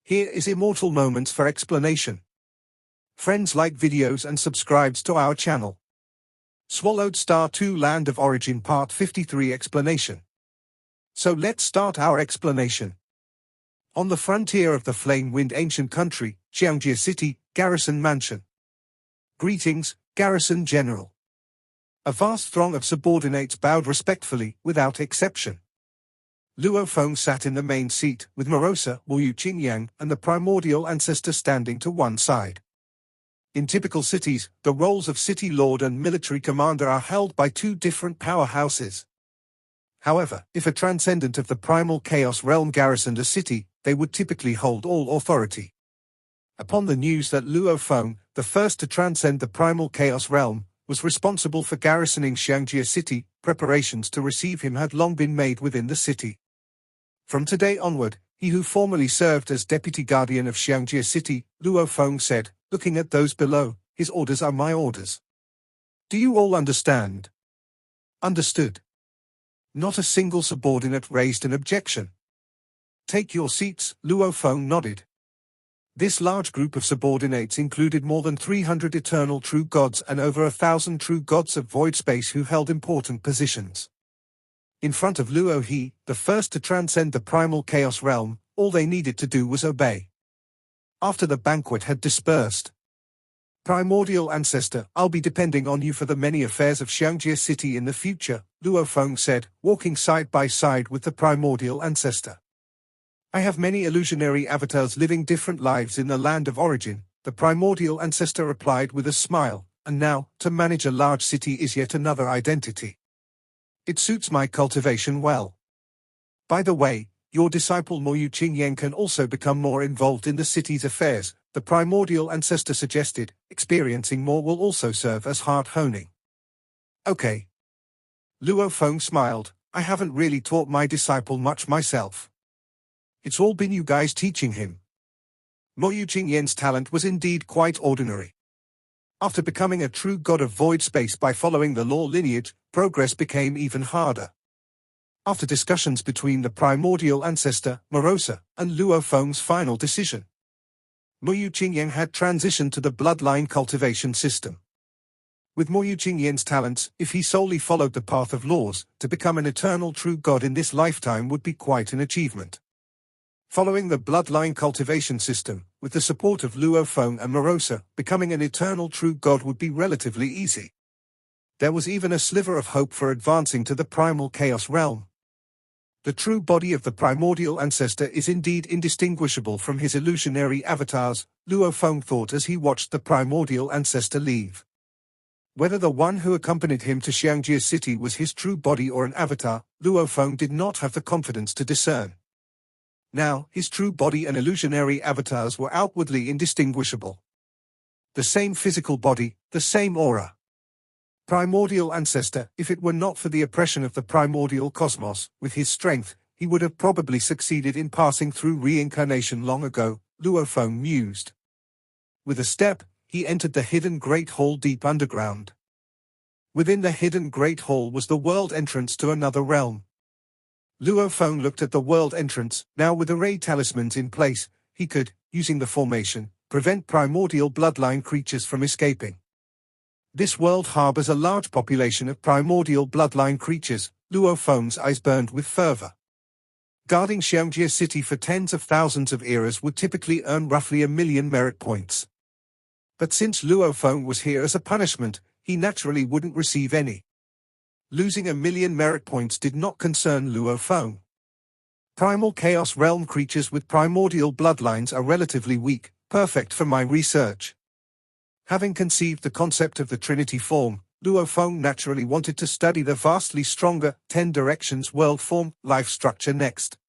Here is Immortal Moments for explanation. Friends, like videos and subscribes to our channel. Swallowed Star 2 Land of Origin Part 53 Explanation. So let's start our explanation. On the frontier of the flame-wind ancient country, Xiangjie City, Garrison Mansion. Greetings, Garrison General. A vast throng of subordinates bowed respectfully, without exception. Luo Feng sat in the main seat, with Morosa, Wu Qingyang, and the primordial ancestor standing to one side. In typical cities, the roles of city lord and military commander are held by two different powerhouses. However, if a transcendent of the primal chaos realm garrisoned a city, they would typically hold all authority. Upon the news that Luo Feng, the first to transcend the primal chaos realm, was responsible for garrisoning Xiangjie City, preparations to receive him had long been made within the city. From today onward, he who formerly served as deputy guardian of Xiangjie City, Luo Feng said, looking at those below, his orders are my orders. Do you all understand? Understood. Not a single subordinate raised an objection. Take your seats, Luo Feng nodded. This large group of subordinates included more than 300 eternal true gods and over 1,000 true gods of void space who held important positions. In front of Luo He, the first to transcend the primal chaos realm, all they needed to do was obey. After the banquet had dispersed, Primordial Ancestor, I'll be depending on you for the many affairs of Xiangjie City in the future, Luo Feng said, walking side by side with the Primordial Ancestor. I have many illusionary avatars living different lives in the land of origin, the Primordial Ancestor replied with a smile, and now, to manage a large city is yet another identity. It suits my cultivation well. By the way, your disciple Mo Yu Qingyang can also become more involved in the city's affairs, the Primordial Ancestor suggested. Experiencing more will also serve as heart honing. Okay. Luo Feng smiled, I haven't really taught my disciple much myself. It's all been you guys teaching him. Mo Yu Qingyang's talent was indeed quite ordinary. After becoming a true god of void space by following the law lineage, progress became even harder. After discussions between the primordial ancestor, Morosa, and Luo Feng's final decision, Mo Yu Qingyang had transitioned to the bloodline cultivation system. With Mo Yu Qingyang's talents, if he solely followed the path of laws, to become an eternal true god in this lifetime would be quite an achievement. Following the bloodline cultivation system, with the support of Luo Feng and Morosa, becoming an eternal true god would be relatively easy. There was even a sliver of hope for advancing to the primal chaos realm. The true body of the primordial ancestor is indeed indistinguishable from his illusionary avatars, Luo Feng thought as he watched the primordial ancestor leave. Whether the one who accompanied him to Xiangjie City was his true body or an avatar, Luo Feng did not have the confidence to discern. Now, his true body and illusionary avatars were outwardly indistinguishable. The same physical body, the same aura. Primordial ancestor, if it were not for the oppression of the primordial cosmos, with his strength, he would have probably succeeded in passing through reincarnation long ago, Luo Feng mused. With a step, he entered the hidden Great Hall deep underground. Within the hidden Great Hall was the world entrance to another realm. Luo Feng looked at the world entrance. Now with array talismans in place, he could, using the formation, prevent primordial bloodline creatures from escaping. This world harbors a large population of primordial bloodline creatures. Luo Feng's eyes burned with fervor. Guarding Xiangjie City for tens of thousands of eras would typically earn roughly 1 million merit points. But since Luo Feng was here as a punishment, he naturally wouldn't receive any. Losing 1 million merit points did not concern Luo Feng. Primal Chaos Realm creatures with primordial bloodlines are relatively weak, perfect for my research. Having conceived the concept of the Trinity form, Luo Feng naturally wanted to study the vastly stronger 10 Directions world form life structure next.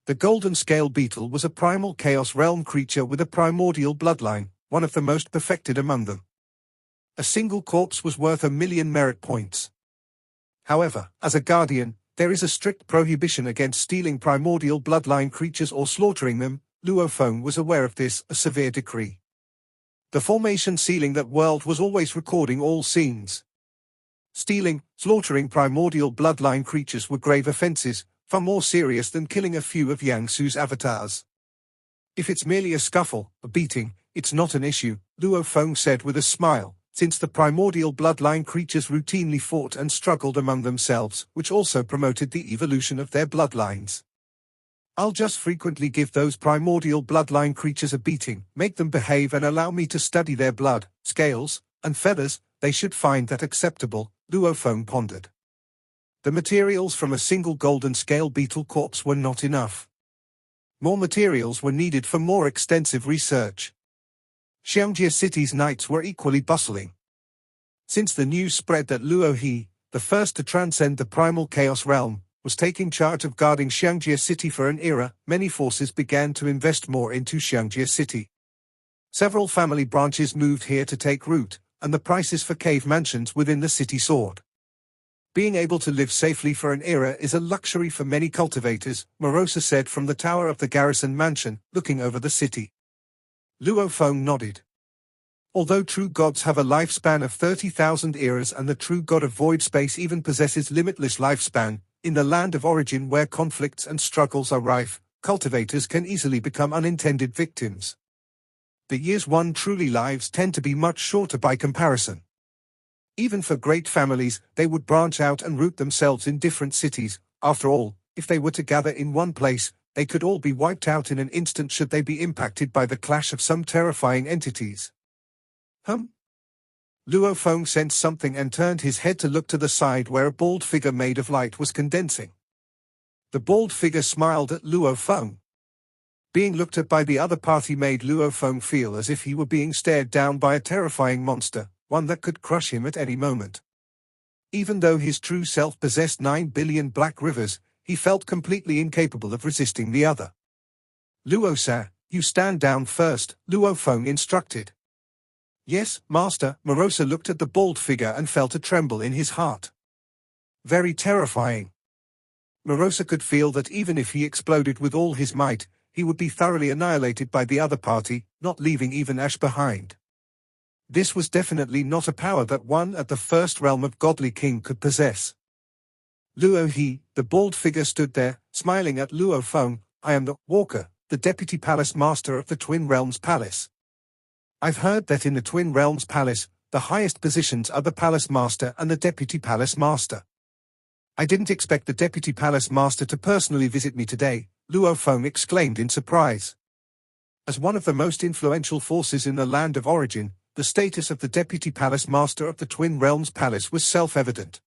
The Golden Scale Beetle was a Primal Chaos Realm creature with a primordial bloodline, one of the most perfected among them. A single corpse was worth 1 million merit points. However, as a guardian, there is a strict prohibition against stealing primordial bloodline creatures or slaughtering them. Luo Feng was aware of this, a severe decree. The formation sealing that world was always recording all scenes. Stealing, slaughtering primordial bloodline creatures were grave offenses, far more serious than killing a few of Yang Su's avatars. If it's merely a scuffle, a beating, it's not an issue, Luo Feng said with a smile, since the primordial bloodline creatures routinely fought and struggled among themselves, which also promoted the evolution of their bloodlines. I'll just frequently give those primordial bloodline creatures a beating, make them behave and allow me to study their blood, scales, and feathers. They should find that acceptable, Luo Feng pondered. The materials from a single golden scale beetle corpse were not enough. More materials were needed for more extensive research. Xiangjie City's nights were equally bustling. Since the news spread that Luo He, the first to transcend the primal chaos realm, was taking charge of guarding Xiangjie City for an era, many forces began to invest more into Xiangjie City. Several family branches moved here to take root, and the prices for cave mansions within the city soared. Being able to live safely for an era is a luxury for many cultivators, Morosa said from the tower of the garrison mansion, looking over the city. Luo Feng nodded. Although true gods have a lifespan of 30,000 eras and the true god of void space even possesses limitless lifespan, in the land of origin where conflicts and struggles are rife, cultivators can easily become unintended victims. The years one truly lives tend to be much shorter by comparison. Even for great families, they would branch out and root themselves in different cities. After all, if they were to gather in one place, they could all be wiped out in an instant should they be impacted by the clash of some terrifying entities. Luo Feng sensed something and turned his head to look to the side where a bald figure made of light was condensing. The bald figure smiled at Luo Feng. Being looked at by the other party made Luo Feng feel as if he were being stared down by a terrifying monster, one that could crush him at any moment. Even though his true self possessed 9 billion black rivers, he felt completely incapable of resisting the other. Luo-san, you stand down first, Luo Feng instructed. Yes, master. Morosa looked at the bald figure and felt a tremble in his heart. Very terrifying. Morosa could feel that even if he exploded with all his might, he would be thoroughly annihilated by the other party, not leaving even ash behind. This was definitely not a power that one at the first realm of Godly King could possess. Luo He, the bald figure stood there, smiling at Luo Feng. I am the Walker, the Deputy Palace Master of the Twin Realms Palace. I've heard that in the Twin Realms Palace, the highest positions are the Palace Master and the Deputy Palace Master. I didn't expect the Deputy Palace Master to personally visit me today, Luo Feng exclaimed in surprise. As one of the most influential forces in the land of origin, the status of the Deputy Palace Master of the Twin Realms Palace was self-evident.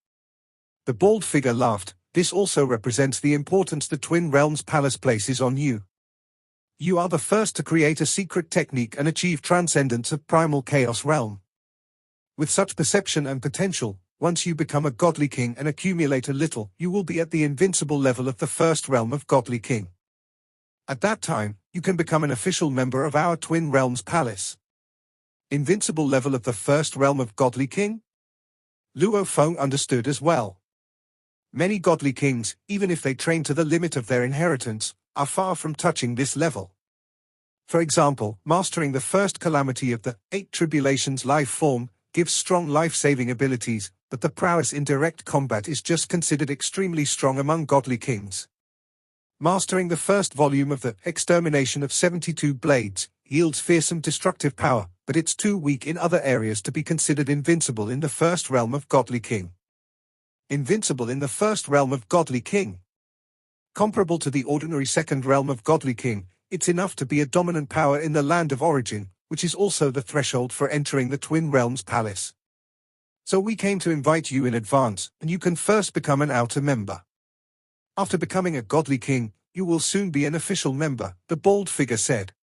The bald figure laughed. This also represents the importance the Twin Realms Palace places on you. You are the first to create a secret technique and achieve transcendence of primal chaos realm. With such perception and potential, once you become a Godly King and accumulate a little, you will be at the invincible level of the first realm of Godly King. At that time, you can become an official member of our Twin Realms Palace. Invincible level of the first realm of Godly King? Luo Feng understood as well. Many Godly Kings, even if they train to the limit of their inheritance, are far from touching this level. For example, mastering the first calamity of the 8 tribulations life form gives strong life-saving abilities, but the prowess in direct combat is just considered extremely strong among Godly Kings. Mastering the first volume of the extermination of 72 blades yields fearsome destructive power, but it's too weak in other areas to be considered invincible in the first realm of Godly King. Invincible in the first realm of Godly King. Comparable to the ordinary second realm of Godly King, it's enough to be a dominant power in the land of origin, which is also the threshold for entering the Twin Realms Palace. So we came to invite you in advance, and you can first become an outer member. After becoming a Godly King, you will soon be an official member, the bald figure said.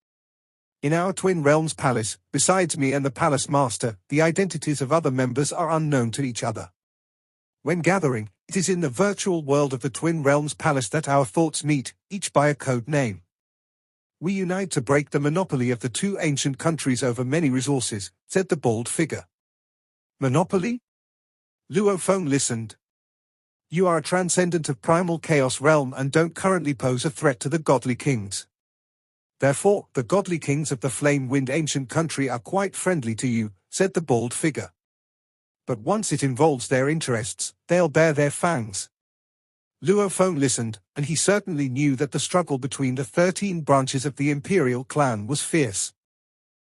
In our Twin Realms Palace, besides me and the Palace Master, the identities of other members are unknown to each other. When gathering, it is in the virtual world of the Twin Realms Palace that our thoughts meet, each by a code name. We unite to break the monopoly of the two ancient countries over many resources, said the bald figure. Monopoly? Luo Feng listened. You are a transcendent of primal chaos realm and don't currently pose a threat to the Godly Kings. Therefore, the Godly Kings of the Flame Wind ancient country are quite friendly to you, said the bald figure. But once it involves their interests, they'll bare their fangs. Luo Feng listened, and he certainly knew that the struggle between the 13 branches of the imperial clan was fierce.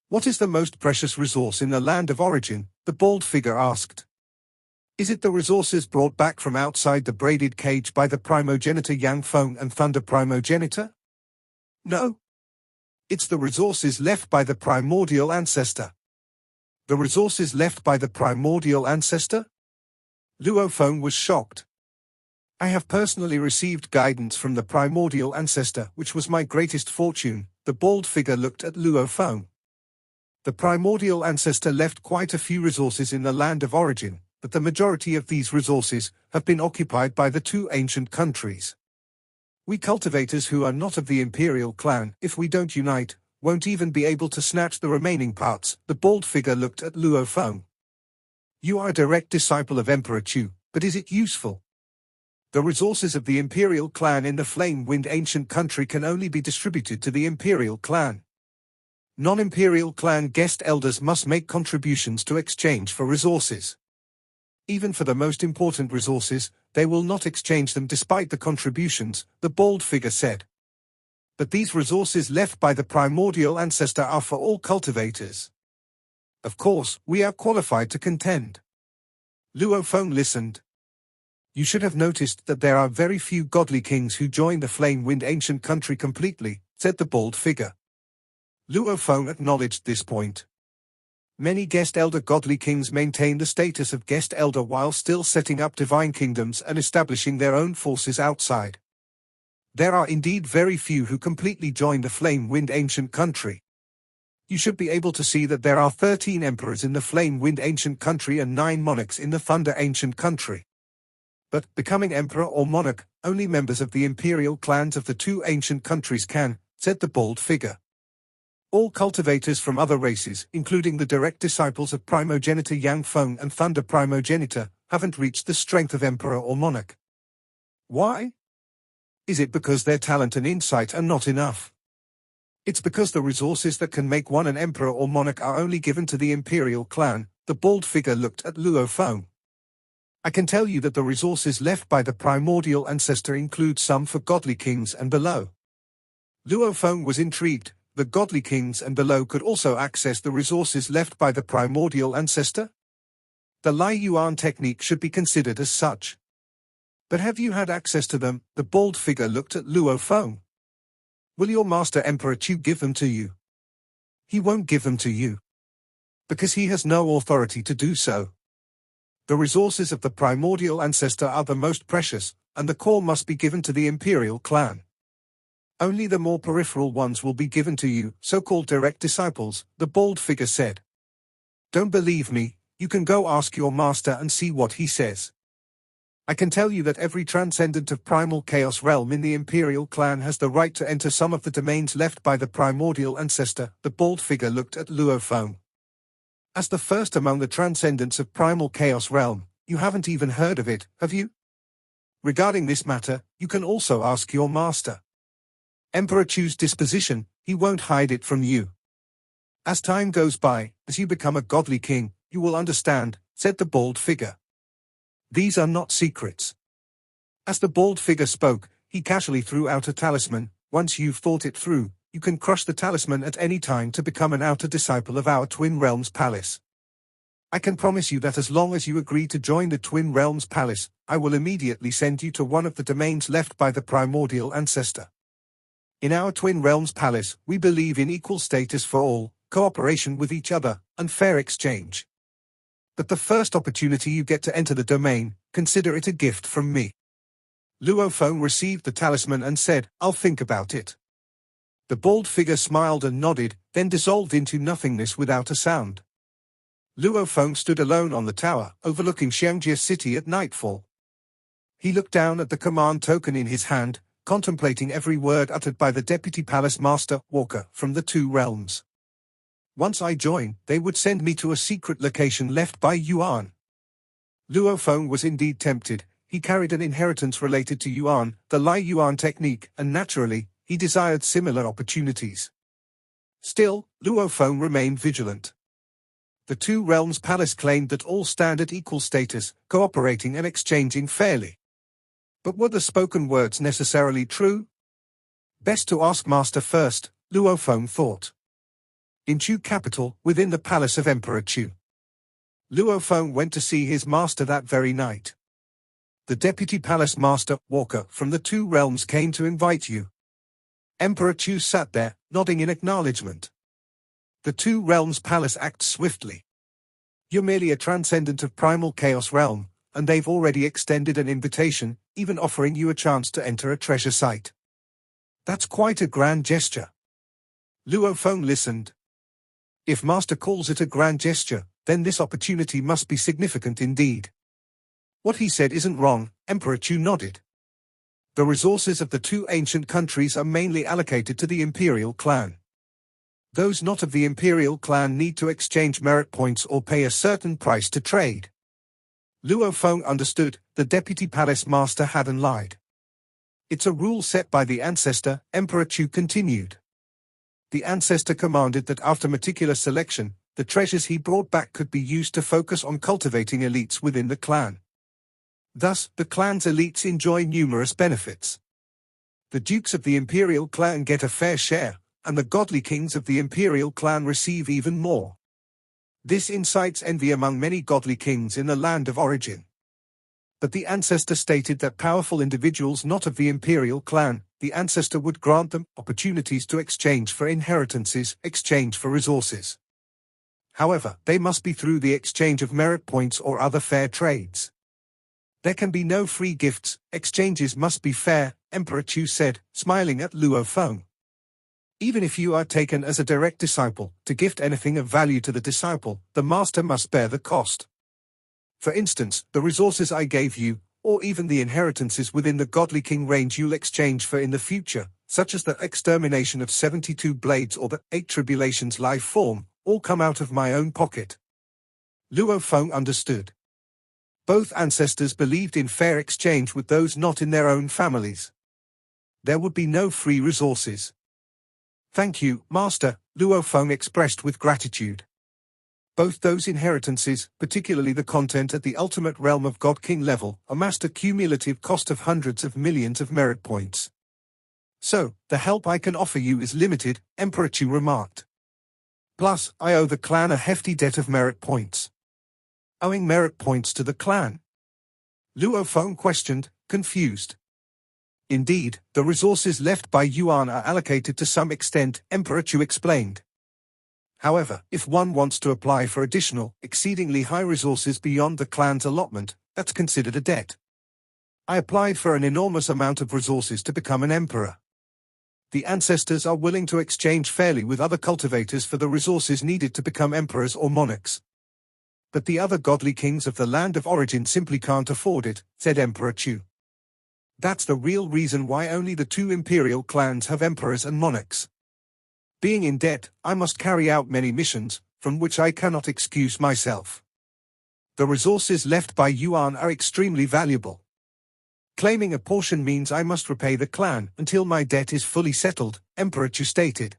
What is the most precious resource in the land of origin? The bald figure asked. Is it the resources brought back from outside the braided cage by the primogenitor Yang Feng and Thunder primogenitor? No. It's the resources left by the primordial ancestor. The resources left by the primordial ancestor? Luo Feng was shocked. I have personally received guidance from the primordial ancestor, which was my greatest fortune. The bald figure looked at Luo Feng. The primordial ancestor left quite a few resources in the land of origin, but the majority of these resources have been occupied by the two ancient countries. We cultivators who are not of the imperial clan, if we don't unite, won't even be able to snatch the remaining parts. The bald figure looked at Luo Feng. You are a direct disciple of Emperor Chu, but is it useful? The resources of the imperial clan in the Flame-Wind ancient country can only be distributed to the imperial clan. Non-imperial clan guest elders must make contributions to exchange for resources. Even for the most important resources, they will not exchange them despite the contributions, the bald figure said. But these resources left by the primordial ancestor are for all cultivators. Of course, we are qualified to contend. Luo Feng listened. You should have noticed that there are very few godly kings who join the Flame-Wind ancient country completely, said the bald figure. Luo Feng acknowledged this point. Many guest elder godly kings maintain the status of guest elder while still setting up divine kingdoms and establishing their own forces outside. There are indeed very few who completely join the Flame-Wind ancient country. You should be able to see that there are 13 emperors in the Flame-Wind ancient country and 9 monarchs in the Thunder ancient country. But, becoming emperor or monarch, only members of the imperial clans of the two ancient countries can, said the bald figure. All cultivators from other races, including the direct disciples of primogenitor Yang Feng and Thunder primogenitor, haven't reached the strength of emperor or monarch. Why? Is it because their talent and insight are not enough? It's because the resources that can make one an emperor or monarch are only given to the imperial clan. The bald figure looked at Luo Feng. I can tell you that the resources left by the primordial ancestor include some for godly kings and below. Luo Feng was intrigued. The godly kings and below could also access the resources left by the primordial ancestor? The Lai Yuan technique should be considered as such. But have you had access to them? The bald figure looked at Luo Feng. Will your master Emperor Chu give them to you? He won't give them to you. Because he has no authority to do so. The resources of the primordial ancestor are the most precious, and the core must be given to the imperial clan. Only the more peripheral ones will be given to you, so-called direct disciples, the bald figure said. Don't believe me, you can go ask your master and see what he says. I can tell you that every transcendent of primal chaos realm in the imperial clan has the right to enter some of the domains left by the primordial ancestor. The bald figure looked at Luo Feng. As the first among the transcendents of primal chaos realm, you haven't even heard of it, have you? Regarding this matter, you can also ask your master. Emperor Chu's disposition, he won't hide it from you. As time goes by, as you become a godly king, you will understand, said the bald figure. These are not secrets. As the bald figure spoke, he casually threw out a talisman. Once you've thought it through, you can crush the talisman at any time to become an outer disciple of our Twin Realms Palace. I can promise you that as long as you agree to join the Twin Realms Palace, I will immediately send you to one of the domains left by the primordial ancestor. In our Twin Realms Palace, we believe in equal status for all, cooperation with each other, and fair exchange. But the first opportunity you get to enter the domain, consider it a gift from me. Luo Feng received the talisman and said, I'll think about it. The bald figure smiled and nodded, then dissolved into nothingness without a sound. Luo Feng stood alone on the tower, overlooking Xiangjie City at nightfall. He looked down at the command token in his hand, contemplating every word uttered by the Deputy Palace Master, Walker, from the two realms. Once I join, they would send me to a secret location left by Yuan. Luo Feng was indeed tempted. He carried an inheritance related to Yuan, the Lai Yuan technique, and naturally, he desired similar opportunities. Still, Luo Feng remained vigilant. The two realms' palace claimed that all stand at equal status, cooperating and exchanging fairly. But were the spoken words necessarily true? Best to ask Master first, Luo Feng thought. In Chu capital, within the palace of Emperor Chu, Luo Feng went to see his master that very night. The deputy palace master, Walker, from the Two Realms came to invite you. Emperor Chu sat there, nodding in acknowledgement. The Two Realms palace acts swiftly. You're merely a transcendent of primal chaos realm, and they've already extended an invitation, even offering you a chance to enter a treasure site. That's quite a grand gesture. Luo Feng listened. If Master calls it a grand gesture, then this opportunity must be significant indeed. What he said isn't wrong, Emperor Chu nodded. The resources of the two ancient countries are mainly allocated to the imperial clan. Those not of the imperial clan need to exchange merit points or pay a certain price to trade. Luo Feng understood, the deputy palace master hadn't lied. It's a rule set by the ancestor, Emperor Chu continued. The ancestor commanded that after meticulous selection, the treasures he brought back could be used to focus on cultivating elites within the clan. Thus, the clan's elites enjoy numerous benefits. The dukes of the imperial clan get a fair share, and the godly kings of the imperial clan receive even more. This incites envy among many godly kings in the land of origin. But the ancestor stated that powerful individuals not of the imperial clan, the ancestor would grant them opportunities to exchange for inheritances, exchange for resources. However, they must be through the exchange of merit points or other fair trades. There can be no free gifts, exchanges must be fair, Emperor Chu said, smiling at Luo Feng. Even if you are taken as a direct disciple, to gift anything of value to the disciple, the master must bear the cost. For instance, the resources I gave you, or even the inheritances within the godly king range you'll exchange for in the future, such as the extermination of 72 blades or the 8 tribulations life form, all come out of my own pocket. Luo Feng understood. Both ancestors believed in fair exchange with those not in their own families. There would be no free resources. Thank you, Master, Luo Feng expressed with gratitude. Both those inheritances, particularly the content at the ultimate realm of God King level, amassed a cumulative cost of hundreds of millions of merit points. So, the help I can offer you is limited, Emperor Chu remarked. Plus, I owe the clan a hefty debt of merit points. Owing merit points to the clan? Luo Feng questioned, confused. Indeed, the resources left by Yuan are allocated to some extent, Emperor Chu explained. However, if one wants to apply for additional, exceedingly high resources beyond the clan's allotment, that's considered a debt. I applied for an enormous amount of resources to become an emperor. The ancestors are willing to exchange fairly with other cultivators for the resources needed to become emperors or monarchs. But the other godly kings of the land of origin simply can't afford it, said Emperor Chu. That's the real reason why only the two imperial clans have emperors and monarchs. Being in debt, I must carry out many missions, from which I cannot excuse myself. The resources left by Yuan are extremely valuable. Claiming a portion means I must repay the clan until my debt is fully settled, Emperor Chu stated.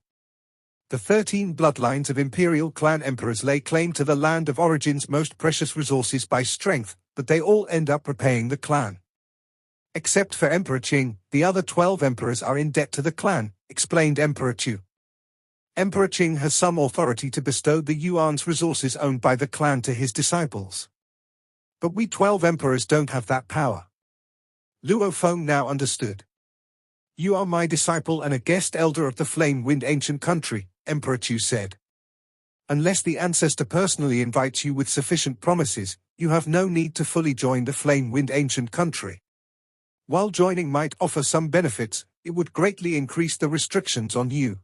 The 13 bloodlines of imperial clan emperors lay claim to the land of origin's most precious resources by strength, but they all end up repaying the clan. Except for Emperor Qing, the other 12 emperors are in debt to the clan, explained Emperor Chu. Emperor Qing has some authority to bestow the Yuan's resources owned by the clan to his disciples. But we 12 emperors don't have that power. Luo Feng now understood. You are my disciple and a guest elder of the Flame Wind ancient country, Emperor Chu said. Unless the ancestor personally invites you with sufficient promises, you have no need to fully join the Flame Wind ancient country. While joining might offer some benefits, it would greatly increase the restrictions on you.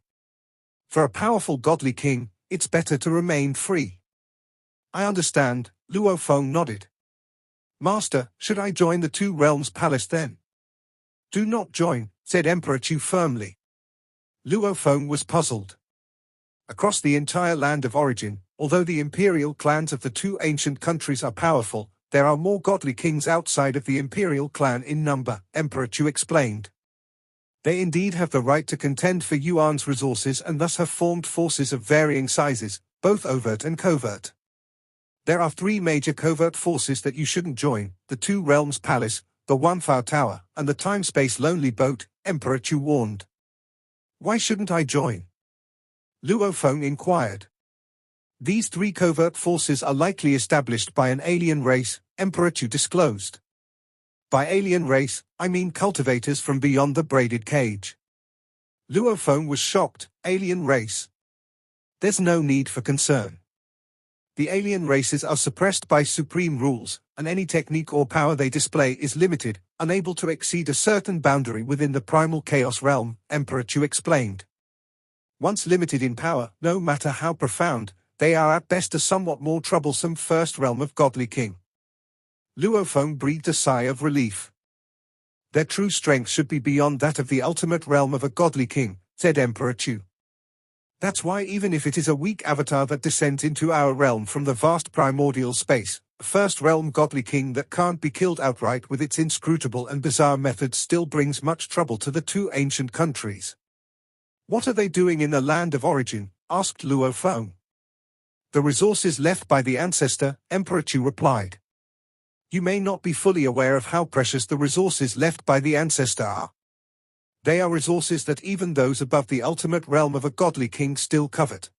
For a powerful godly king, it's better to remain free. I understand, Luo Feng nodded. Master, should I join the Two Realms Palace then? Do not join, said Emperor Chu firmly. Luo Feng was puzzled. Across the entire land of origin, although the imperial clans of the two ancient countries are powerful, there are more godly kings outside of the imperial clan in number, Emperor Chu explained. They indeed have the right to contend for Yuan's resources and thus have formed forces of varying sizes, both overt and covert. There are 3 major covert forces that you shouldn't join: the Two Realms Palace, the Wanfao Tower, and the time-space lonely boat, Emperor Chu warned. Why shouldn't I join? Luo Feng inquired. These three covert forces are likely established by an alien race, Emperor Chu disclosed. By alien race, I mean cultivators from beyond the braided cage. Luo Feng was shocked. Alien race? There's no need for concern. The alien races are suppressed by supreme rules, and any technique or power they display is limited, unable to exceed a certain boundary within the primal chaos realm, Emperor Chu explained. Once limited in power, no matter how profound, they are at best a somewhat more troublesome first realm of godly king. Luo Feng breathed a sigh of relief. Their true strength should be beyond that of the ultimate realm of a godly king, said Emperor Chu. That's why even if it is a weak avatar that descends into our realm from the vast primordial space, a first realm godly king that can't be killed outright with its inscrutable and bizarre methods still brings much trouble to the two ancient countries. What are they doing in the land of origin? Asked Luo Feng. The resources left by the ancestor, Emperor Chu replied. You may not be fully aware of how precious the resources left by the ancestor are. They are resources that even those above the ultimate realm of a godly king still covet.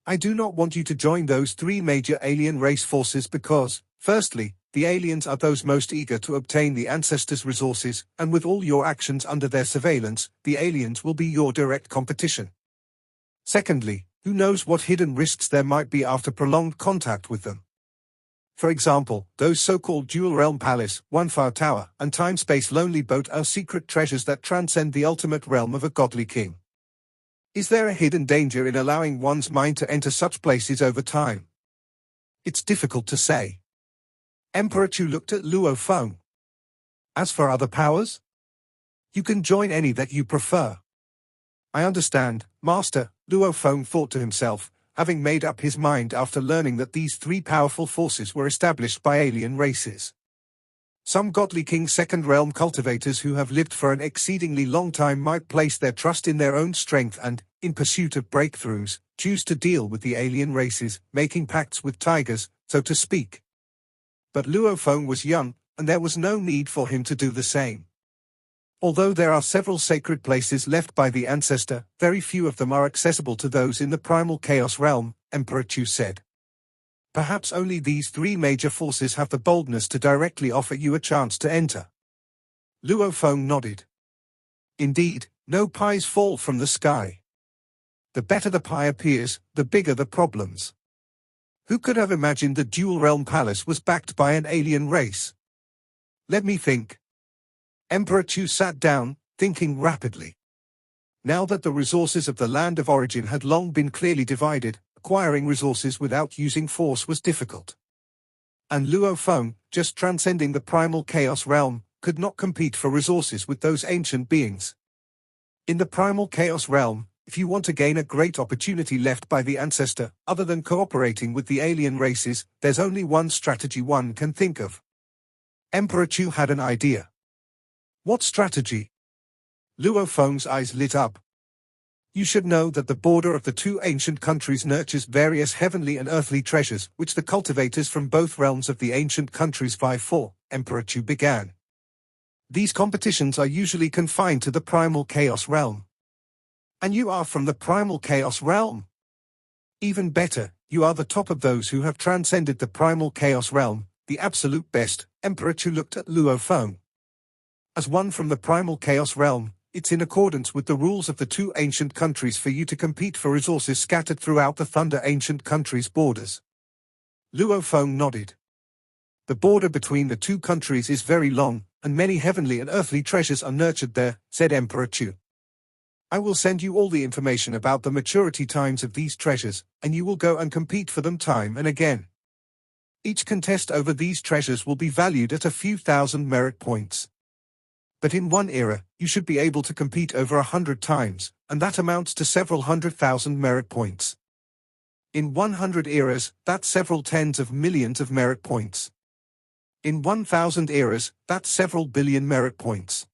I do not want you to join those three major alien race forces because, firstly, the aliens are those most eager to obtain the ancestors' resources, and with all your actions under their surveillance, the aliens will be your direct competition. Secondly, who knows what hidden risks there might be after prolonged contact with them. For example, those so-called dual-realm palace, Wanfao Tower, and time-space lonely boat are secret treasures that transcend the ultimate realm of a godly king. Is there a hidden danger in allowing one's mind to enter such places over time? It's difficult to say. Emperor Chu looked at Luo Feng. As for other powers? You can join any that you prefer. I understand, Master, Luo Feng thought to himself, having made up his mind after learning that these three powerful forces were established by alien races. Some godly king second realm cultivators who have lived for an exceedingly long time might place their trust in their own strength and, in pursuit of breakthroughs, choose to deal with the alien races, making pacts with tigers, so to speak. But Luo Feng was young, and there was no need for him to do the same. Although there are several sacred places left by the ancestor, very few of them are accessible to those in the primal chaos realm, Emperor Chu said. Perhaps only these three major forces have the boldness to directly offer you a chance to enter. Luo Feng nodded. Indeed, no pies fall from the sky. The better the pie appears, the bigger the problems. Who could have imagined the dual-realm palace was backed by an alien race? Let me think. Emperor Chu sat down, thinking rapidly. Now that the resources of the land of origin had long been clearly divided, acquiring resources without using force was difficult. And Luo Feng, just transcending the primal chaos realm, could not compete for resources with those ancient beings. In the primal chaos realm, if you want to gain a great opportunity left by the ancestor, other than cooperating with the alien races, there's only one strategy one can think of. Emperor Chu had an idea. What strategy? Luo Feng's eyes lit up. You should know that the border of the two ancient countries nurtures various heavenly and earthly treasures, which the cultivators from both realms of the ancient countries vie for, Emperor Chu began. These competitions are usually confined to the primal chaos realm. And you are from the primal chaos realm. Even better, you are the top of those who have transcended the primal chaos realm, the absolute best. Emperor Chu looked at Luo Feng. As one from the primal chaos realm, it's in accordance with the rules of the two ancient countries for you to compete for resources scattered throughout the Thunder ancient countries' borders. Luo Feng nodded. The border between the two countries is very long, and many heavenly and earthly treasures are nurtured there, said Emperor Chu. I will send you all the information about the maturity times of these treasures, and you will go and compete for them time and again. Each contest over these treasures will be valued at a few thousand merit points. But in one era, you should be able to compete over 100 times, and that amounts to several 100,000 merit points. In 100 eras, that's several tens of millions of merit points. In 1,000 eras, that's several billion merit points.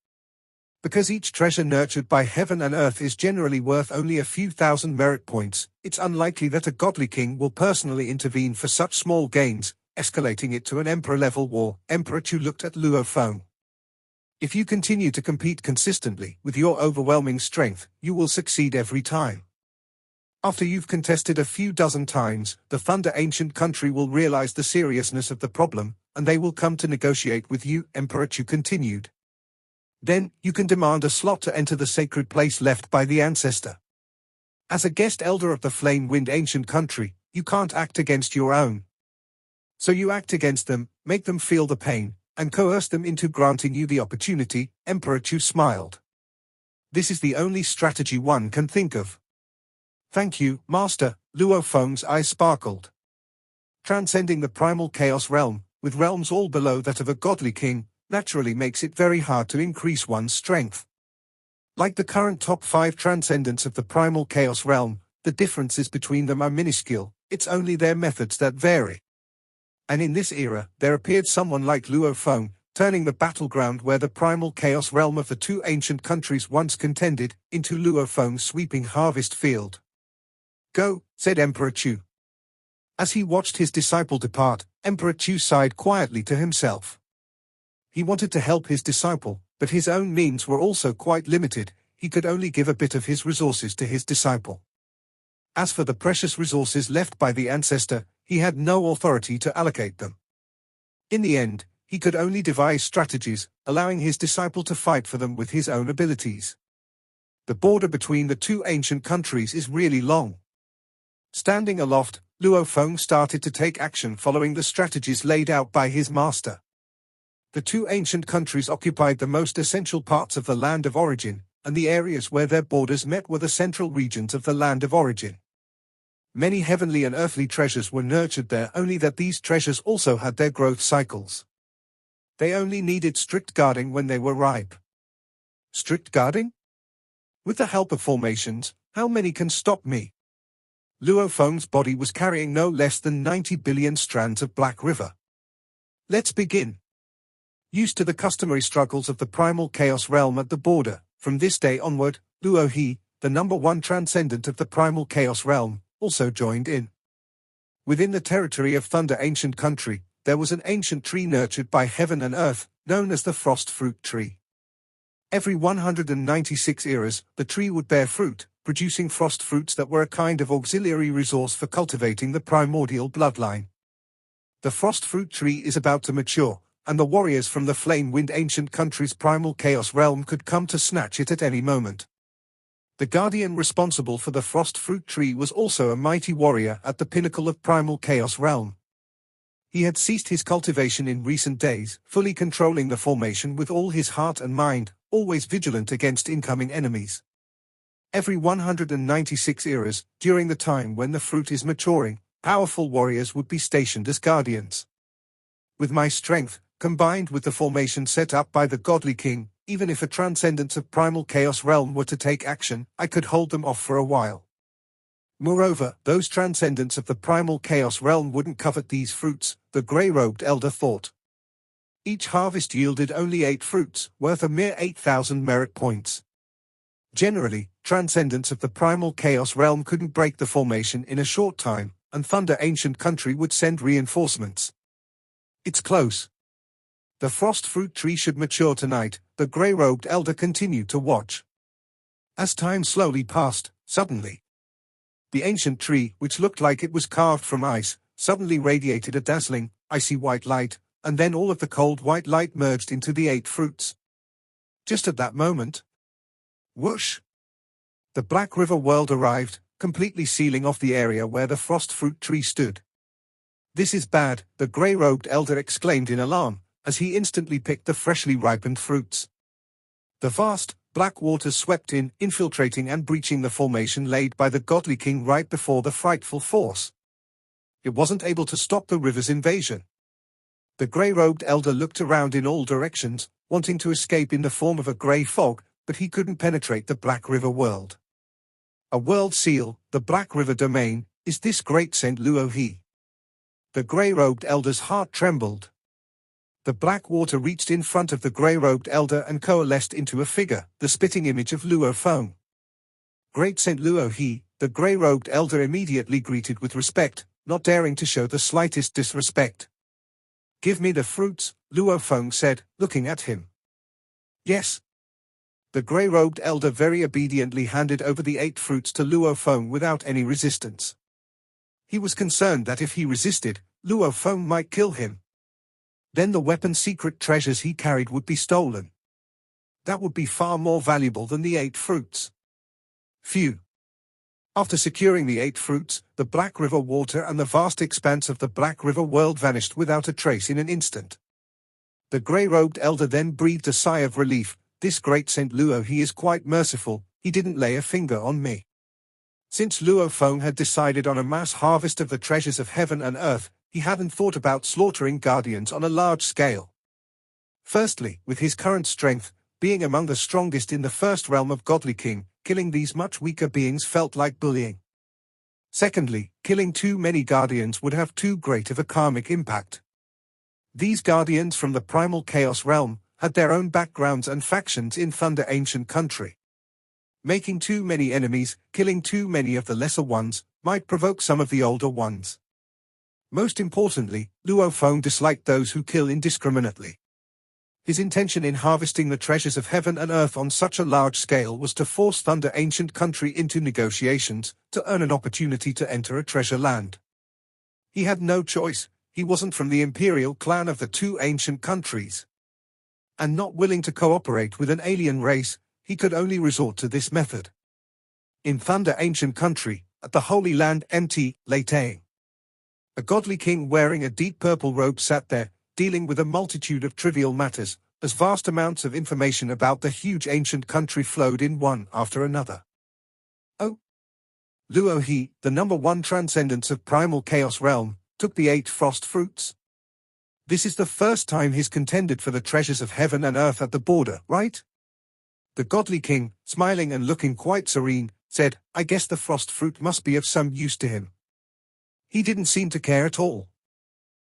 Because each treasure nurtured by heaven and earth is generally worth only a few thousand merit points, it's unlikely that a godly king will personally intervene for such small gains, escalating it to an emperor-level war. Emperor Chu looked at Luo Feng. If you continue to compete consistently with your overwhelming strength, you will succeed every time. After you've contested a few dozen times, the Thunder Ancient Country will realize the seriousness of the problem, and they will come to negotiate with you, Emperor Chu continued. Then, you can demand a slot to enter the sacred place left by the ancestor. As a guest elder of the Flame Wind Ancient Country, you can't act against your own. So you act against them, make them feel the pain, and coerce them into granting you the opportunity, Emperor Chu smiled. This is the only strategy one can think of. Thank you, Master, Luo Feng's eyes sparkled. Transcending the primal chaos realm, with realms all below that of a godly king, naturally makes it very hard to increase one's strength. Like the current top 5 transcendents of the primal chaos realm, the differences between them are minuscule, it's only their methods that vary. And in this era, there appeared someone like Luo Feng, turning the battleground where the primal chaos realm of the 2 ancient countries once contended, into Luo Feng's sweeping harvest field. Go, said Emperor Chu. As he watched his disciple depart, Emperor Chu sighed quietly to himself. He wanted to help his disciple, but his own means were also quite limited. He could only give a bit of his resources to his disciple. As for the precious resources left by the ancestor, he had no authority to allocate them. In the end, he could only devise strategies, allowing his disciple to fight for them with his own abilities. The border between the 2 ancient countries is really long. Standing aloft, Luo Feng started to take action following the strategies laid out by his master. The 2 ancient countries occupied the most essential parts of the land of origin, and the areas where their borders met were the central regions of the land of origin. Many heavenly and earthly treasures were nurtured there, only that these treasures also had their growth cycles. They only needed strict guarding when they were ripe. Strict guarding? With the help of formations, how many can stop me? Luo Feng's body was carrying no less than 90 billion strands of Black River. Let's begin. Used to the customary struggles of the primal chaos realm at the border, from this day onward, Luo He, the number 1 transcendent of the primal chaos realm, also joined in. Within the territory of Thunder Ancient Country, there was an ancient tree nurtured by heaven and earth, known as the Frost Fruit Tree. Every 196 eras, the tree would bear fruit, producing frost fruits that were a kind of auxiliary resource for cultivating the primordial bloodline. The frost fruit tree is about to mature, and the warriors from the Flame Wind Ancient Country's primal chaos realm could come to snatch it at any moment. The guardian responsible for the frost fruit tree was also a mighty warrior at the pinnacle of primal chaos realm. He had ceased his cultivation in recent days, fully controlling the formation with all his heart and mind, always vigilant against incoming enemies. Every 196 eras, during the time when the fruit is maturing, powerful warriors would be stationed as guardians. With my strength, combined with the formation set up by the godly king, even if a transcendence of primal chaos realm were to take action, I could hold them off for a while. Moreover, those transcendents of the primal chaos realm wouldn't covet these fruits, the grey-robed elder thought. Each harvest yielded only 8 fruits, worth a mere 8,000 merit points. Generally, transcendents of the primal chaos realm couldn't break the formation in a short time, and Thunder Ancient Country would send reinforcements. It's close. The frost fruit tree should mature tonight, the grey-robed elder continued to watch. As time slowly passed, suddenly, the ancient tree, which looked like it was carved from ice, suddenly radiated a dazzling, icy white light, and then all of the cold white light merged into the 8 fruits. Just at that moment, whoosh! The Black River world arrived, completely sealing off the area where the frost fruit tree stood. This is bad, the grey-robed elder exclaimed in alarm, as he instantly picked the freshly ripened fruits. The vast, black waters swept in, infiltrating and breaching the formation laid by the godly king right before the frightful force. It wasn't able to stop the river's invasion. The grey-robed elder looked around in all directions, wanting to escape in the form of a grey fog, but he couldn't penetrate the Black River world. A world seal, the Black River domain, is this great Saint Luo He. The grey-robed elder's heart trembled. The black water reached in front of the grey-robed elder and coalesced into a figure, the spitting image of Luo Feng. Great Saint Luo He, the grey-robed elder immediately greeted with respect, not daring to show the slightest disrespect. Give me the fruits, Luo Feng said, looking at him. Yes. The grey-robed elder very obediently handed over the 8 fruits to Luo Feng without any resistance. He was concerned that if he resisted, Luo Feng might kill him. Then the weapon's secret treasures he carried would be stolen. That would be far more valuable than the 8 fruits. Phew. After securing the 8 fruits, the Black River water and the vast expanse of the Black River world vanished without a trace in an instant. The grey-robed elder then breathed a sigh of relief. This great Saint Luo, he is quite merciful, he didn't lay a finger on me. Since Luo Feng had decided on a mass harvest of the treasures of heaven and earth, he hadn't thought about slaughtering guardians on a large scale. Firstly, with his current strength, being among the strongest in the first realm of Godly King, killing these much weaker beings felt like bullying. Secondly, killing too many guardians would have too great of a karmic impact. These guardians from the primal chaos realm had their own backgrounds and factions in Thunder Ancient Country. Making too many enemies, killing too many of the lesser ones, might provoke some of the older ones. Most importantly, Luo Feng disliked those who kill indiscriminately. His intention in harvesting the treasures of heaven and earth on such a large scale was to force Thunder Ancient Country into negotiations, to earn an opportunity to enter a treasure land. He had no choice, he wasn't from the imperial clan of the 2 ancient countries. And not willing to cooperate with an alien race, he could only resort to this method. In Thunder Ancient Country, at the Holy Land Leytang, a godly king wearing a deep purple robe sat there, dealing with a multitude of trivial matters, as vast amounts of information about the huge ancient country flowed in one after another. Oh! Luo He, the #1 transcendence of primal chaos realm, took the 8 frost fruits. This is the first time he's contended for the treasures of heaven and earth at the border, right? The godly king, smiling and looking quite serene, said, I guess the frost fruit must be of some use to him. He didn't seem to care at all.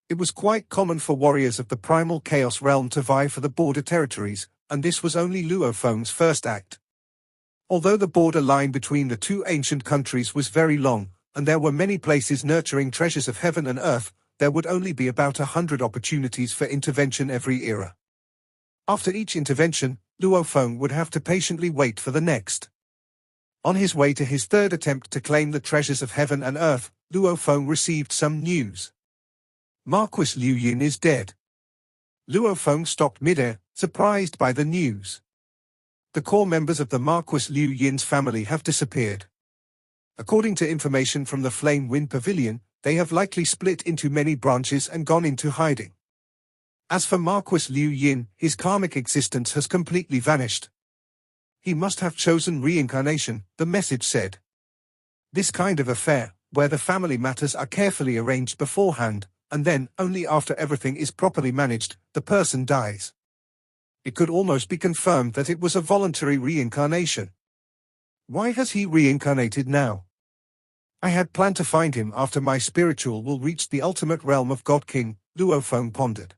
It was quite common for warriors of the primal chaos realm to vie for the border territories, and this was only Luo Feng's first act. Although the border line between the 2 ancient countries was very long, and there were many places nurturing treasures of heaven and earth, there would only be about 100 opportunities for intervention every era. After each intervention, Luo Feng would have to patiently wait for the next. On his way to his 3rd attempt to claim the treasures of heaven and earth, Luo Feng received some news. Marquis Liu Yin is dead. Luo Feng stopped midair, surprised by the news. The core members of the Marquis Liu Yin's family have disappeared. According to information from the Flame Wind Pavilion, they have likely split into many branches and gone into hiding. As for Marquis Liu Yin, his karmic existence has completely vanished. He must have chosen reincarnation, the message said. This kind of affair, where the family matters are carefully arranged beforehand, and then, only after everything is properly managed, the person dies. It could almost be confirmed that it was a voluntary reincarnation. Why has he reincarnated now? I had planned to find him after my spiritual will reach the ultimate realm of God King, Luo Feng pondered.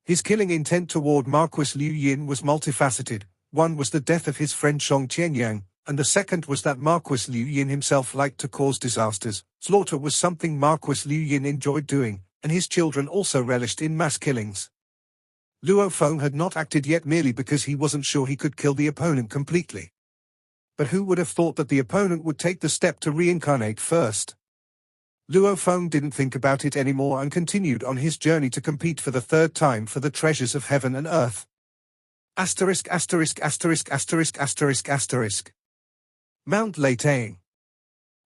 His killing intent toward Marquis Liu Yin was multifaceted. One was the death of his friend Shong Qianyang, and the second was that Marquis Liu Yin himself liked to cause disasters. Slaughter was something Marquis Liu Yin enjoyed doing, and his children also relished in mass killings. Luo Feng had not acted yet merely because he wasn't sure he could kill the opponent completely. But who would have thought that the opponent would take the step to reincarnate first? Luo Feng didn't think about it anymore and continued on his journey to compete for the 3rd time for the treasures of heaven and earth. Asterisk asterisk asterisk asterisk asterisk asterisk. Mount Leytang.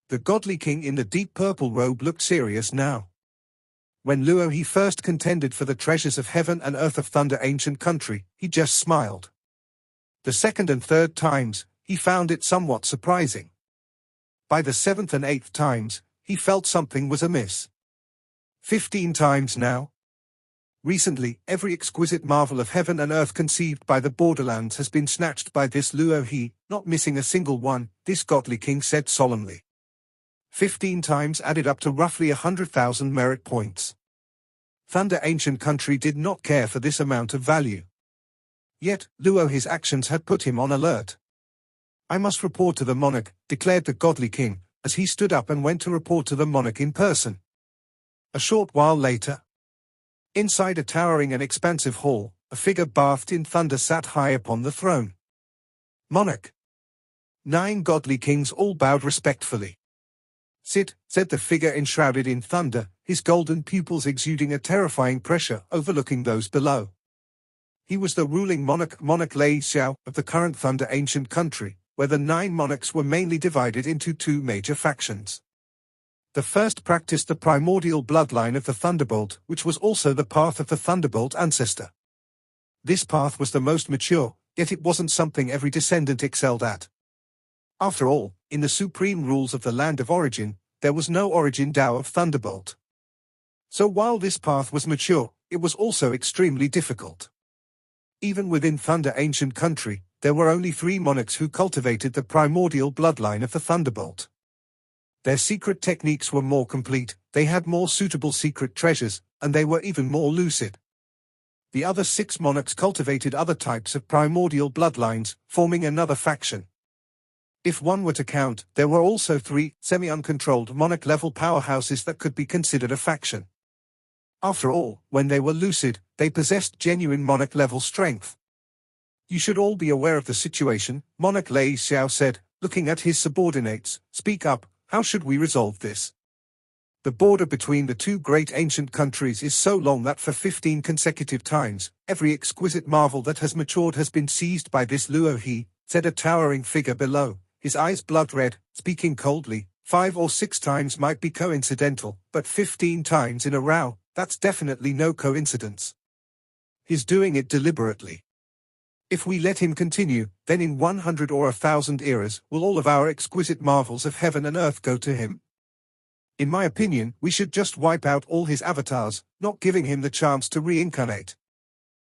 The godly king in the deep purple robe looked serious now. When Luo He first contended for the treasures of heaven and earth of Thunder Ancient Country, he just smiled. The 2nd and 3rd times, he found it somewhat surprising. By the 7th and 8th times, he felt something was amiss. 15 times now. Recently, every exquisite marvel of heaven and earth conceived by the borderlands has been snatched by this Luo He, not missing a single one, this godly king said solemnly. 15 times added up to roughly 100,000 merit points. Thunder Ancient Country did not care for this amount of value. Yet, Luo He's actions had put him on alert. I must report to the monarch, declared the godly king, as he stood up and went to report to the monarch in person. A short while later, inside a towering and expansive hall, a figure bathed in thunder sat high upon the throne. Monarch. 9 godly kings all bowed respectfully. Sit, said the figure enshrouded in thunder, his golden pupils exuding a terrifying pressure overlooking those below. He was the ruling monarch Lei Xiao of the current Thunder ancient country, where the 9 monarchs were mainly divided into 2 major factions. The first practiced the primordial bloodline of the Thunderbolt, which was also the path of the Thunderbolt ancestor. This path was the most mature, yet it wasn't something every descendant excelled at. After all, in the supreme rules of the land of origin, there was no origin Tao of Thunderbolt. So while this path was mature, it was also extremely difficult. Even within Thunder ancient country, there were only 3 monarchs who cultivated the primordial bloodline of the Thunderbolt. Their secret techniques were more complete, they had more suitable secret treasures, and they were even more lucid. The other 6 monarchs cultivated other types of primordial bloodlines, forming another faction. If one were to count, there were also 3 semi-uncontrolled monarch-level powerhouses that could be considered a faction. After all, when they were lucid, they possessed genuine monarch-level strength. You should all be aware of the situation, Monarch Lei Xiao said, looking at his subordinates. Speak up, how should we resolve this? The border between the 2 great ancient countries is so long that for 15 consecutive times, every exquisite marvel that has matured has been seized by this Luo He, said a towering figure below, his eyes blood-red, speaking coldly. 5 or 6 times might be coincidental, but 15 times in a row, that's definitely no coincidence. He's doing it deliberately. If we let him continue, then in 100 or 1,000 eras will all of our exquisite marvels of heaven and earth go to him. In my opinion, we should just wipe out all his avatars, not giving him the chance to reincarnate.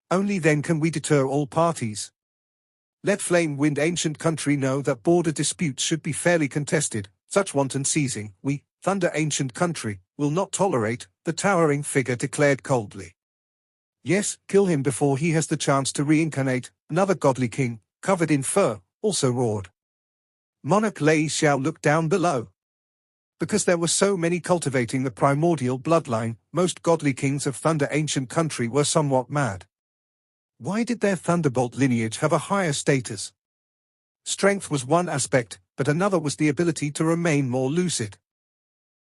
Only then can we deter all parties. Let Flame Wind ancient country know that border disputes should be fairly contested. Such wanton seizing, we, Thunder ancient country, will not tolerate, the towering figure declared coldly. Yes, kill him before he has the chance to reincarnate, another godly king, covered in fur, also roared. Monarch Lei Xiao looked down below. Because there were so many cultivating the primordial bloodline, most godly kings of Thunder ancient country were somewhat mad. Why did their Thunderbolt lineage have a higher status? Strength was one aspect, but another was the ability to remain more lucid.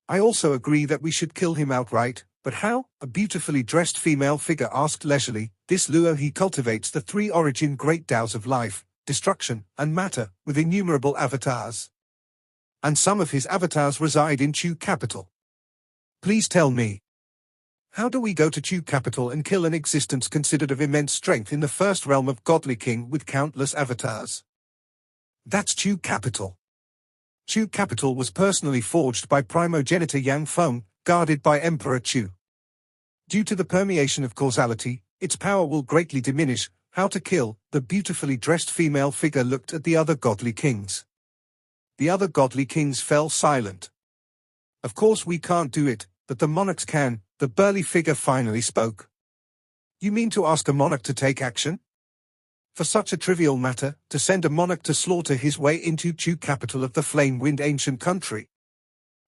I also agree that we should kill him outright, but how? A beautifully dressed female figure asked leisurely. This Luo He cultivates the 3 origin great Taos of life, destruction, and matter, with innumerable avatars. And some of his avatars reside in Chu capital. Please tell me. How do we go to Chu capital and kill an existence considered of immense strength in the first realm of godly king with countless avatars? That's Chu capital. Chu capital was personally forged by primogenitor Yang Feng, guarded by Emperor Chu. Due to the permeation of causality, its power will greatly diminish. How to kill? The beautifully dressed female figure looked at the other godly kings. The other godly kings fell silent. Of course we can't do it, but the monarchs can, the burly figure finally spoke. You mean to ask a monarch to take action? For such a trivial matter, to send a monarch to slaughter his way into Chu capital of the Flame Wind ancient country?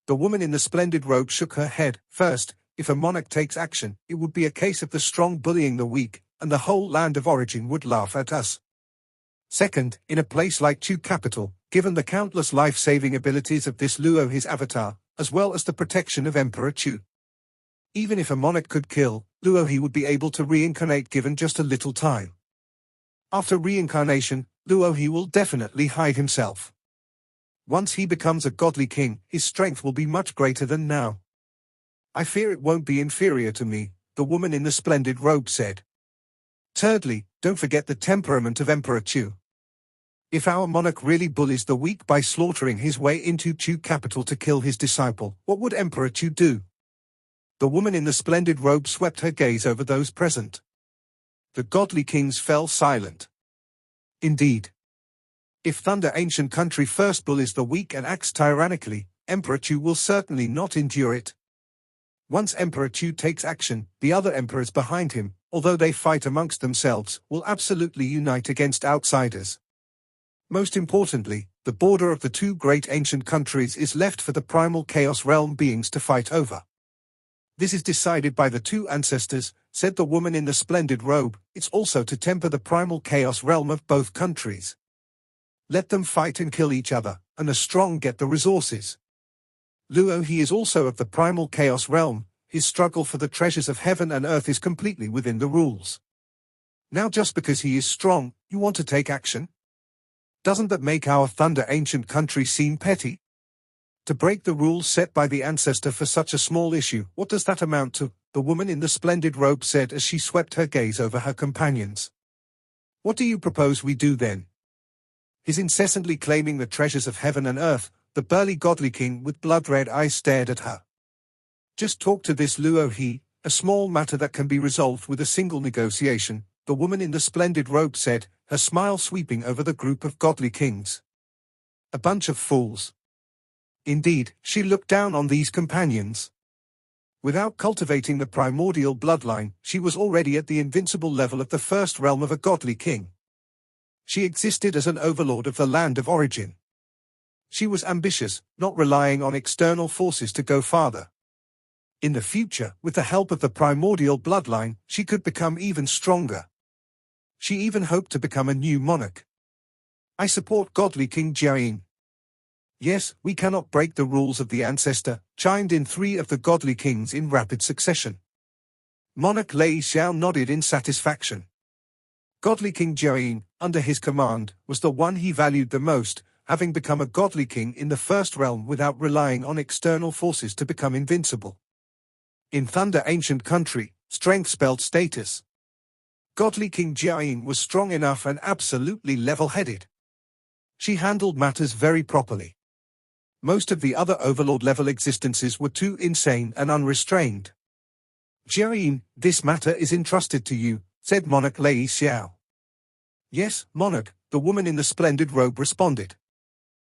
The woman in the splendid robe shook her head. First, if a monarch takes action, it would be a case of the strong bullying the weak, and the whole land of origin would laugh at us. Second, in a place like Chu capital, given the countless life-saving abilities of this Luo his avatar, as well as the protection of Emperor Chu. Even if a monarch could kill, Luo he would be able to reincarnate given just a little time. After reincarnation, Luo he will definitely hide himself. Once he becomes a godly king, his strength will be much greater than now. I fear it won't be inferior to me, the woman in the splendid robe said. Thirdly, don't forget the temperament of Emperor Chu. If our monarch really bullies the weak by slaughtering his way into Chu capital to kill his disciple, what would Emperor Chu do? The woman in the splendid robe swept her gaze over those present. The godly kings fell silent. Indeed. If Thunder ancient country first bullies the weak and acts tyrannically, Emperor Chu will certainly not endure it. Once Emperor Chu takes action, the other emperors behind him, although they fight amongst themselves, will absolutely unite against outsiders. Most importantly, the border of the 2 great ancient countries is left for the primal chaos realm beings to fight over. This is decided by the 2 ancestors, said the woman in the splendid robe, it's also to temper the primal chaos realm of both countries. Let them fight and kill each other, and the strong get the resources. Luo he is also of the primal chaos realm, his struggle for the treasures of heaven and earth is completely within the rules. Now just because he is strong, you want to take action? Doesn't that make our Thunder ancient country seem petty? To break the rules set by the ancestor for such a small issue, what does that amount to? The woman in the splendid robe said as she swept her gaze over her companions. What do you propose we do then? His incessantly claiming the treasures of heaven and earth, the burly godly king with blood-red eyes stared at her. Just talk to this Luo he, a small matter that can be resolved with a single negotiation, the woman in the splendid robe said, her smile sweeping over the group of godly kings. A bunch of fools. Indeed, she looked down on these companions. Without cultivating the primordial bloodline, she was already at the invincible level of the first realm of a godly king. She existed as an overlord of the land of origin. She was ambitious, not relying on external forces to go farther. In the future, with the help of the primordial bloodline, she could become even stronger. She even hoped to become a new monarch. I support godly King Jiayin. Yes, we cannot break the rules of the ancestor, chimed in three of the godly kings in rapid succession. Monarch Lei Xiao nodded in satisfaction. Godly King Jiayin, under his command, was the one he valued the most, having become a godly king in the first realm without relying on external forces to become invincible. In Thunder ancient country, strength spelled status. Godly King Jiayin was strong enough and absolutely level-headed. She handled matters very properly. Most of the other overlord-level existences were too insane and unrestrained. Jiayin, this matter is entrusted to you, said Monarch Lei Xiao. Yes, Monarch, the woman in the splendid robe responded.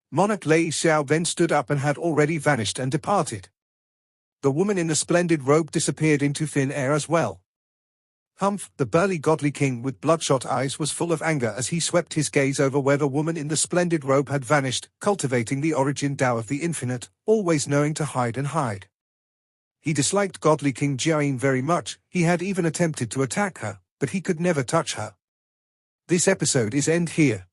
Monarch Lei Xiao then stood up and had already vanished and departed. The woman in the splendid robe disappeared into thin air as well. Humph, the burly godly king with bloodshot eyes was full of anger as he swept his gaze over where the woman in the splendid robe had vanished, cultivating the origin Tao of the infinite, always knowing to hide and hide. He disliked godly King Jiayin very much, he had even attempted to attack her, but he could never touch her. This episode is end here.